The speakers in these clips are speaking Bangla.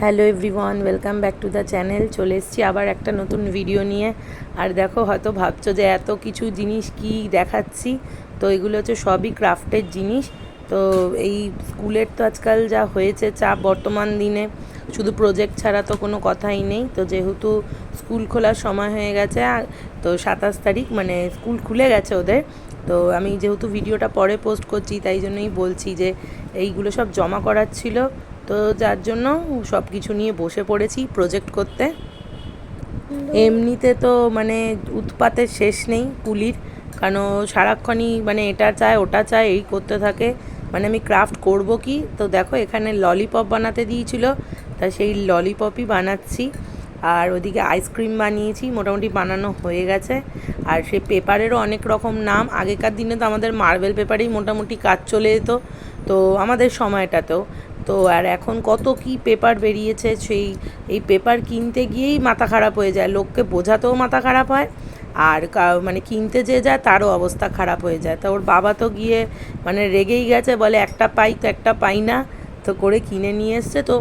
Hello everyone, welcome back to the channel. চলে এসেছি আবার একটা নতুন ভিডিও নিয়ে। আর দেখো, হয়তো ভাবছো যে এত কিছু জিনিস কি দেখাচ্ছি, তো এগুলো হচ্ছে সবই ক্রাফটের জিনিস। তো এই স্কুলের তো আজকাল যা হয়েছে চাপ বর্তমান দিনে, শুধু প্রজেক্ট ছাড়া তো কোনো কথাই নেই। তো যেহেতু স্কুল খোলার সময় হয়ে গেছে, তো 27 তারিখ মানে স্কুল খুলে গেছে ওদের। তো আমি যেহেতু ভিডিওটা পরে পোস্ট করছি, তাই জন্যই বলছি যে এইগুলো সব জমা করার ছিল। তো যার জন্য সব কিছু নিয়ে বসে পড়েছি প্রজেক্ট করতে। এমনিতে তো মানে উৎপাতের শেষ নেই পুলির, কারণ সারাক্ষণই মানে এটা চায় ওটা চায় এই করতে থাকে। মানে আমি ক্রাফট করব কি, তো দেখো এখানে ললিপপ বানাতে দিয়েছিল, তা সেই ললিপপই বানাচ্ছি। আর ওদিকে আইসক্রিম বানিয়েছি, মোটামুটি বানানো হয়ে গেছে। আর সে পেপারেরও অনেক রকম নাম। আগেকার দিনে তো আমাদের মার্বেল পেপারেই মোটামুটি কাজ চলে যেত, তো আমাদের সময়টাতেও। তো আর এখন কত কি পেপার বেরিয়েছে, এই পেপার কিনতে গিয়েই মাথা খারাপ হয়ে যায়, লোককে বোঝাতেও মাথা খারাপ হয়। আর মানে কিনতে যে যায় তারও অবস্থা খারাপ হয়ে যায়। তা ওর বাবা তো গিয়ে মানে রেগেই গেছে, বলে একটা পাই তো একটা পাই না, তো করে কিনে নিয়ে এসছে। তো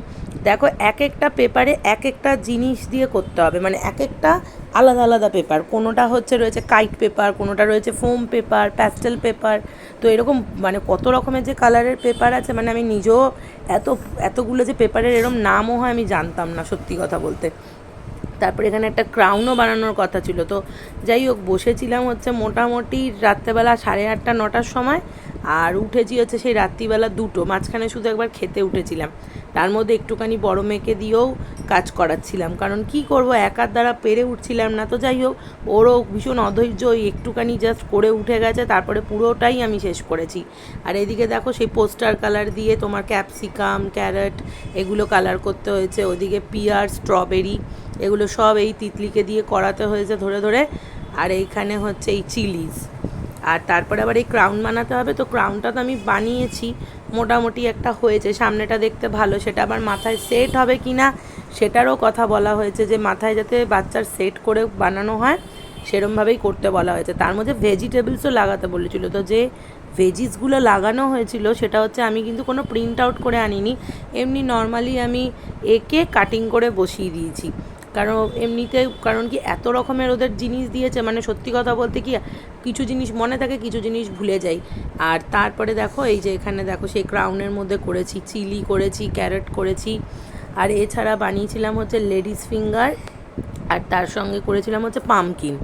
দেখো, এক একটা পেপারে এক একটা জিনিস দিয়ে করতে হবে, মানে এক একটা আলাদা আলাদা পেপার। কোনোটা রয়েছে কাইট পেপার, কোনোটা রয়েছে ফোম পেপার, প্যাস্টেল পেপার। তো এরকম মানে কত রকমের যে কালারের পেপার আছে, মানে আমি নিজেও এতগুলো যে পেপারের এরকম নামও হয় আমি জানতাম না, সত্যি কথা বলতে। তারপরে এখানে একটা ক্রাউনও বানানোর কথা ছিল। তো যাই হোক, বসেছিলাম মোটামুটি রাত্রেবেলা 8:30-9টার সময়, আর উঠেছি সেই রাত্রিবেলা 2টো। মাঝখানে শুধু একবার খেতে উঠেছিলাম, তার মধ্যে একটুখানি বড় মেয়েকে দিয়েও কাজ করাচ্ছিলাম, কারণ কি করব, একার দ্বারা পেরে উঠছিলাম না। তো যাই হোক, ওরও ভীষণ অধৈর্য, একটুখানি জাস্ট করে উঠে গেছে, তারপরে পুরোটাই আমি শেষ করেছি। আর এদিকে দেখো, সেই পোস্টার কালার দিয়ে তোমার ক্যাপসিকাম, ক্যারট এগুলো কালার করতে হয়েছে। ওদিকে পিয়ার, স্ট্রবেরি এগুলো সব এই তিতলিকে দিয়ে করাতে হয়েছে ধরে ধরে। আর এইখানে এই চিলিজ। আর তারপরে আবার এই ক্রাউন বানাতে হবে। তো ক্রাউনটা তো আমি বানিয়েছি, মোটামুটি একটা হয়েছে, সামনেটা দেখতে ভালো। সেটা আবার মাথায় সেট হবে কি না সেটারও কথা বলা হয়েছে, যে মাথায় যাতে বাচ্চার সেট করে বানানো হয় সেরমভাবেই করতে বলা হয়েছে। তার মধ্যে ভেজিটেবলসও লাগাতে বলেছিল। তো যে ভেজিসগুলো লাগানো হয়েছিল সেটা আমি কিন্তু কোনো প্রিন্ট আউট করে আনিনি, এমনি নর্মালি আমি এঁকে কাটিং করে বসিয়ে দিয়েছি। কারণ এমনিতে, কারণ কি এত রকমের ওদের জিনিস দিয়েছে, মানে সত্যি কথা বলতে কি কিছু জিনিস মনে থাকে, কিছু জিনিস ভুলে যাই। আর তারপরে দেখো, এই যে এখানে দেখো সেই ক্রাউনের মধ্যে করেছি চিলি, করেছি ক্যারট, করেছি। আর এছাড়া বানিয়েছিলাম লেডিস ফিঙ্গার, আর তার সঙ্গে করেছিলাম পামকিন।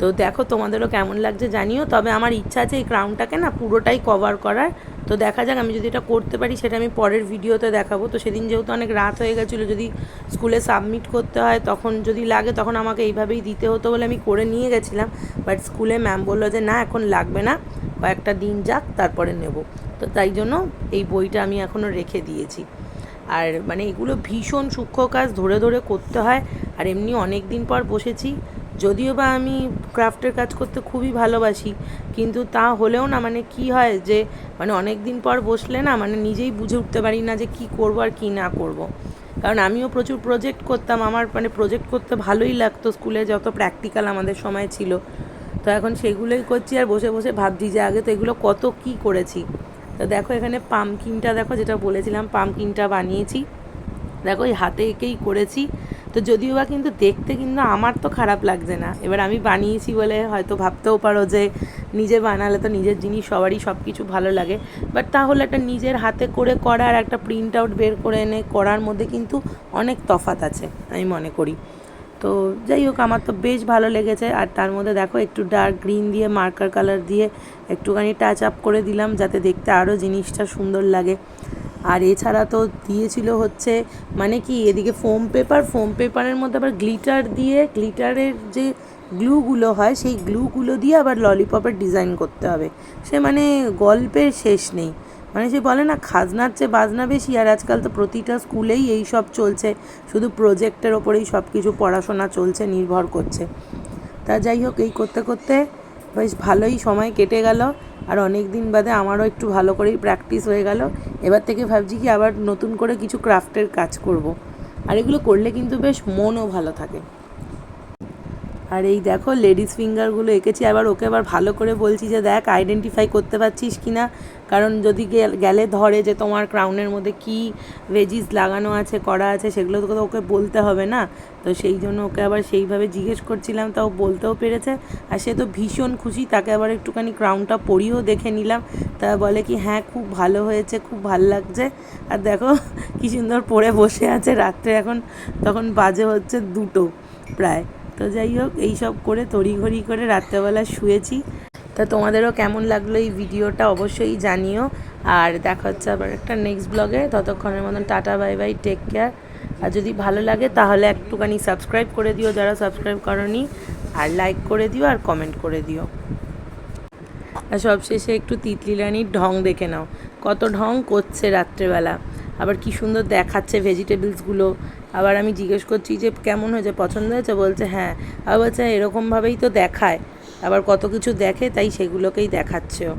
তো দেখো, তোমাদেরও কেমন লাগছে জানিও। তবে আমার ইচ্ছা আছে এই ক্রাউনটাকে না পুরোটাই কভার করার। তো দেখা যাক, আমি যদি এটা করতে পারি সেটা আমি পরের ভিডিওতে দেখাবো। তো সেদিন যেহেতু অনেক রাত হয়ে গেছিলো, যদি স্কুলে সাবমিট করতে হয় তখন যদি লাগে, তখন আমাকে এইভাবেই দিতে হতো বলে আমি করে নিয়ে গেছিলাম। বাট স্কুলে ম্যাম বললো যে না, এখন লাগবে না, কয়েকটা দিন যাক তারপরে নেব। তো তাই জন্য এই বইটা আমি এখনও রেখে দিয়েছি। আর মানে এগুলো ভীষণ সূক্ষ্ম কাজ, ধরে ধরে করতে হয়। আর এমনি অনেক দিন পর বসেছি, যদিও বা আমি ক্রাফটের কাজ করতে খুবই ভালোবাসি, কিন্তু তা হলেও না, মানে কি হয় যে মানে অনেক দিন পর বসলে না, মানে নিজেই বুঝে উঠতে পারি না যে কী করবো আর কী না করব। কারণ আমিও প্রচুর প্রজেক্ট করতাম, আমার মানে প্রজেক্ট করতে ভালোই লাগতো, স্কুলে যত প্র্যাকটিক্যাল আমাদের সময় ছিল। তো এখন সেগুলোই করছি, আর বসে বসে ভাবছি যে আগে তো এগুলো কত কী করেছি। তো দেখো, এখানে পামকিনটা দেখো, যেটা বলেছিলাম পামকিনটা বানিয়েছি। দেখো, এই হাতে এঁকেই করেছি। তো যদিও বা কিন্তু দেখতে কিন্তু আমার তো খারাপ লাগছে না। এবার আমি বানিয়েছি বলে হয়তো ভাবতেও পারো যে নিজে বানালে তো নিজের জিনিস সবারই সব কিছু ভালো লাগে, বাট তাহলে একটা নিজের হাতে করে করা আর একটা প্রিন্ট আউট বের করে এনে করার মধ্যে কিন্তু অনেক তফাৎ আছে আমি মনে করি। তো যাই হোক, আমার তো বেশ ভালো লেগেছে। আর তার মধ্যে দেখো, একটু ডার্ক গ্রিন দিয়ে মার্কার কালার দিয়ে একটুখানি টাচ আপ করে দিলাম, যাতে দেখতে আরও জিনিসটা সুন্দর লাগে। আর এছাড়া তো দিয়েছিল মানে কি, এদিকে ফোম পেপারের মধ্যে আবার গ্লিটার দিয়ে, গ্লিটারের যে গ্লুগুলো হয় সেই গ্লুগুলো দিয়ে আবার ললিপপের ডিজাইন করতে হবে। সে মানে গল্পের শেষ নেই, মানে সে বলে না খাজনার চেয়ে বাজনা বেশি। আর আজকাল তো প্রতিটা স্কুলেই এই সব চলছে, শুধু প্রজেক্টের ওপরেই সব কিছু পড়াশোনা চলছে, নির্ভর করছে। তা যাই হোক, এই করতে করতে বেশ ভালোই সময় কেটে গেল। আর অনেক দিন বাদে আমারও একটু ভালো করেই প্র্যাকটিস হয়ে গেল। এবার থেকে ভাবছি কি আবার নতুন করে কিছু ক্রাফটের কাজ করব। আর এগুলো করলে কিন্তু বেশ মনও ভালো থাকে। আর এই দেখো লেডিস ফিঙ্গারগুলো এঁকেছি, আবার ওকে আবার ভালো করে বলছি যে দেখ আইডেন্টিফাই করতে পারছিস কি না, কারণ যদি গেলে ধরে যে তোমার ক্রাউনের মধ্যে কি ভেজিস লাগানো আছে করা আছে সেগুলো তো ওকে বলতে হবে না। তো সেই জন্য ওকে আবার সেইভাবে জিজ্ঞেস করছিলাম, তাও বলতেও পেরেছে। আর সে তো ভীষণ খুশি, তাকে আবার একটুখানি ক্রাউনটা পরিয়েও দেখে নিলাম। তা বলে কি হ্যাঁ খুব ভালো হয়েছে, খুব ভালো লাগছে। আর দেখো কী সুন্দর পরে বসে আছে। রাত্রে এখন তখন বাজে হচ্ছে 2টো প্রায়। তো যাই হোক এইসব করে তড়িঘড়ি করে রাত্রেবেলা শুয়েছি। তা তোমাদেরও কেমন লাগলো এই ভিডিওটা অবশ্যই জানিও। আর দেখা হচ্ছে আবার একটা নেক্সট ব্লগে। ততক্ষণের মতন tata, bye bye, take care. আর যদি ভালো লাগে তাহলে একটুখানি সাবস্ক্রাইব করে দিও যারা সাবস্ক্রাইব করনি, আর লাইক করে দিও আর কমেন্ট করে দিও। আর সবশেষে একটু তিতলি রানীর ঢং দেখে নাও, কত ঢং করছে রাত্রেবেলা, আবার কি সুন্দর দেখাচ্ছে ভেজিটেবলসগুলো। আবার আমি জিজ্ঞেস করছি যে কেমন হয়েছে, পছন্দ হয়েছে, বলছে হ্যাঁ। আবার বলছে এরকমভাবেই তো দেখায়, আবার কত কিছু দেখে তাই সেগুলোকেই দেখাচ্ছে ও।